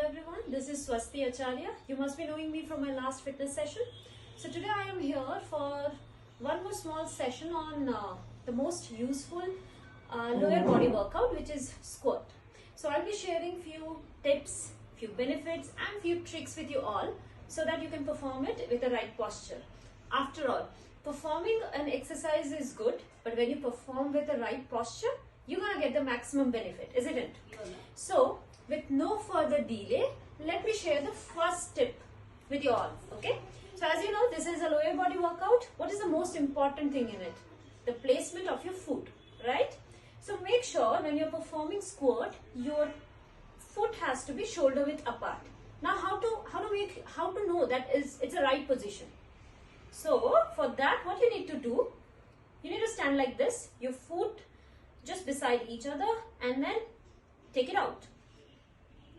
everyone, this is Swasti Acharya. You must be knowing me from my last fitness session. So today I am here for one more small session on the most useful lower body workout, which is squat. So I'll be sharing few tips, few benefits and few tricks with you all so that you can perform it with the right posture. After all, performing an exercise is good, but when you perform with the right posture, you're gonna get the maximum benefit, isn't it? So with no further delay, let me share the first tip with you all, okay? So as you know, this is a lower body workout. What is the most important thing in it? The placement of your foot, right? So make sure when you're performing squat, your foot has to be shoulder width apart. Now how to know that it's a right position? So for that, what you need to do, you need to stand like this, your foot just beside each other, and then take it out.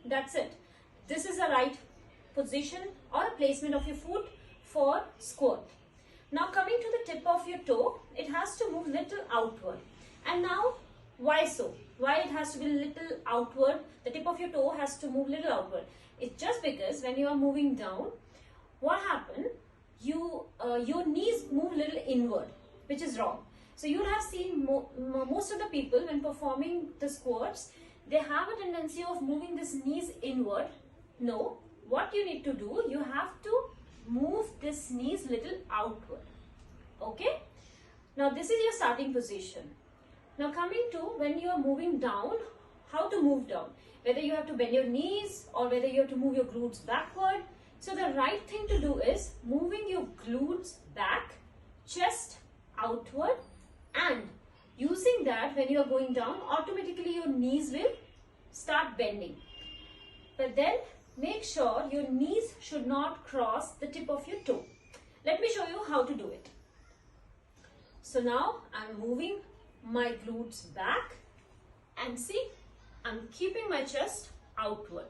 That's it. This is the right position or placement of your foot for squat. Now coming to the tip of your toe, it has to move little outward. And now why so? Why it has to be little outward? The tip of your toe has to move little outward. It's just because when you are moving down, what happened? Your knees move little inward, which is wrong. So you would have seen most of the people when performing the squats, they have a tendency of moving this knees inward. No, what you need to do, you have to move this knees little outward. Okay? Now this is your starting position. Now coming to when you are moving down, how to move down? Whether you have to bend your knees or whether you have to move your glutes backward. So the right thing to do is moving your glutes back, chest outward, and using that when you are going down, automatically your knees will start bending. But then make sure your knees should not cross the tip of your toe. Let me show you how to do it. So now I'm moving my glutes back and see, I'm keeping my chest outward.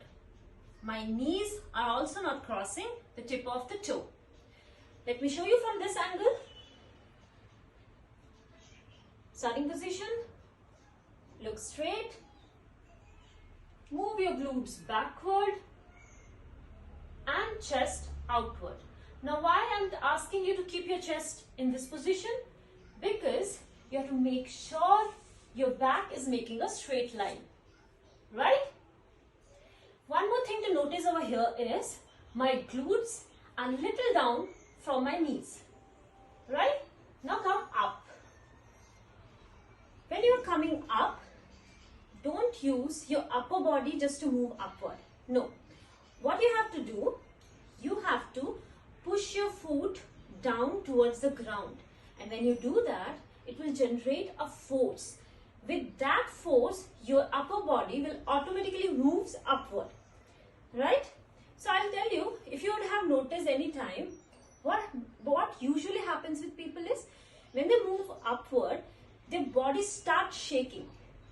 My knees are also not crossing the tip of the toe. Let me show you from this angle. Starting position, look straight, move your glutes backward and chest outward. Now why I'm asking you to keep your chest in this position? Because you have to make sure your back is making a straight line, right? One more thing to notice over here is my glutes are little down from my knees, right? Now come up. When you are coming up, don't use your upper body just to move upward. No. What you have to do, you have to push your foot down towards the ground. And when you do that, it will generate a force. With that force, your upper body will automatically move upward. Right? So I'll tell you, if you would have noticed any time, what usually happens with people is, when they move upward, their body starts shaking.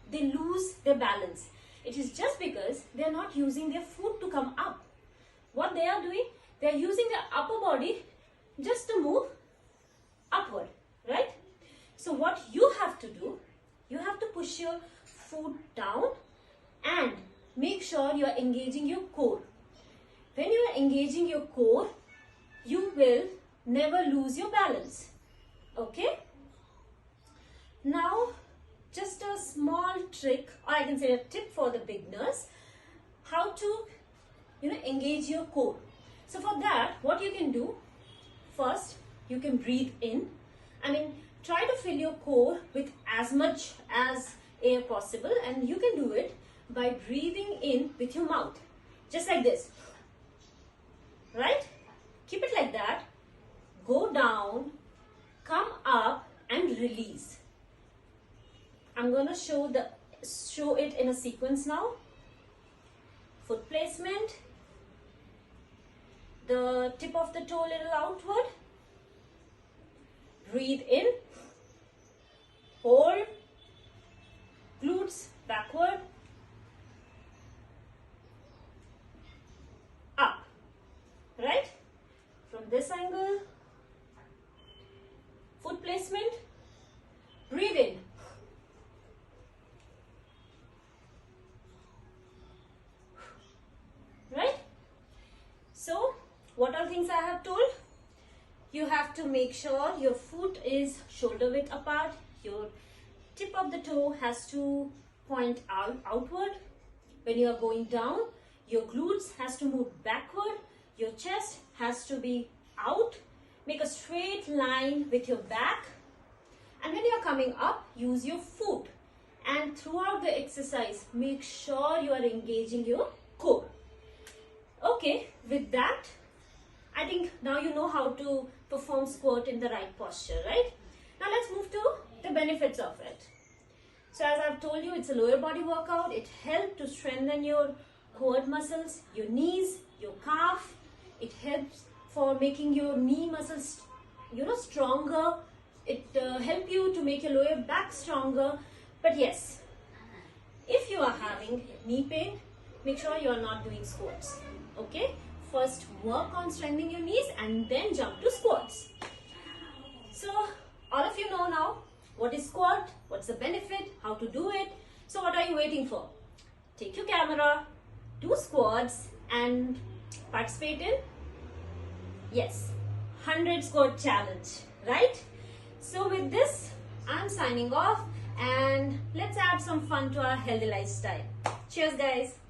They lose their balance. It is just because they are not using their foot to come up. What they are doing, they are using their upper body just to move upward, right? So what you have to do, you have to push your foot down and make sure you are engaging your core. When you are engaging your core, you will never lose your balance. Okay? Now, just a small trick, or I can say a tip for the beginners, how to, engage your core. So for that, what you can do, first, you can breathe in. Try to fill your core with as much as air possible, and you can do it by breathing in with your mouth, just like this, right? Keep it like that. Go down, come up, and release. I'm going to show it in a sequence now. Foot placement, the tip of the toe a little outward. Breathe in, hold, glutes backward, up, right? From this angle, foot placement, breathe in, right? what are things I have told? You have to make sure your foot is shoulder width apart. Your tip of the toe has to point outward. When you are going down, your glutes has to move backward. Your chest has to be out. Make a straight line with your back. And when you are coming up, use your foot. And throughout the exercise, make sure you are engaging your core. Okay, with that, I think now you know how to perform squat in the right posture, right? Now let's move to the benefits of it. So as I've told you, it's a lower body workout. It helps to strengthen your quad muscles, your knees, your calf. It helps for making your knee muscles, stronger. It helps you to make your lower back stronger. But yes, if you are having knee pain, make sure you are not doing squats. Okay? First work on strengthening your knees and then jump to squats. So all of you know now what is squat, what's the benefit, how to do it. So what are you waiting for? Take your camera, do squats and participate in, yes, 100 squat challenge, right? So with this, I'm signing off and let's add some fun to our healthy lifestyle. Cheers guys.